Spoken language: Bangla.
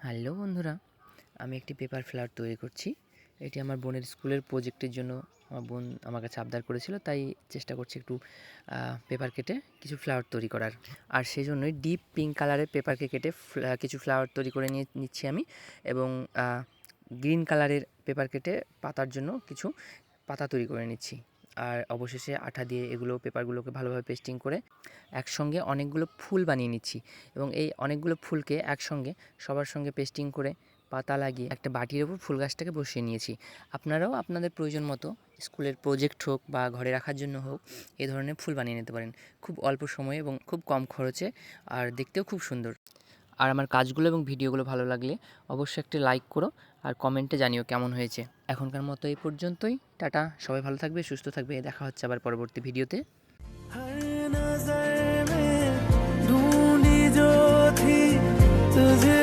হ্যালো বন্ধুরা, আমি একটি পেপার ফ্লাওয়ার তৈরি করছি। এটি আমার বোনের স্কুলের প্রজেক্টের জন্য আমার বোন আমার কাছে আবদার করেছিল, তাই চেষ্টা করছি একটু পেপার কেটে কিছু ফ্লাওয়ার তৈরি করার। আর সেই জন্যই ডিপ পিঙ্ক কালারের পেপারকে কেটে কিছু ফ্লাওয়ার তৈরি করে নিচ্ছি আমি, এবং গ্রিন কালারের পেপার কেটে পাতার জন্য কিছু পাতা তৈরি করে নিচ্ছি। আর অবশেষে আঠা দিয়ে এগুলো পেপারগুলোকে ভালোভাবে পেস্টিং করে একসঙ্গে অনেকগুলো ফুল বানিয়ে নিচ্ছি, এবং এই অনেকগুলো ফুলকে একসঙ্গে সবার সঙ্গে পেস্টিং করে পাতা লাগিয়ে একটা বাটির ওপর ফুল গাছটাকে বসিয়ে নিয়েছি। আপনারাও আপনাদের প্রয়োজন মতো স্কুলের প্রজেক্ট হোক বা ঘরে রাখার জন্য হোক এই ধরনের ফুল বানিয়ে নিতে পারেন, খুব অল্প সময়ে এবং খুব কম খরচে, আর দেখতেও খুব সুন্দর। আর আমার কাজগুলো এবং ভিডিওগুলো ভালো লাগলে অবশ্যই একটা লাইক করো আর কমেন্টে জানিও কেমন হয়েছে। এখনকার মতো এই পর্যন্তই। টাটা, সবাই ভালো থাকবে, সুস্থ থাকবে। দেখা হচ্ছে আবার পরবর্তী ভিডিওতে। हर नजर में ढूंढी जो थी तुझे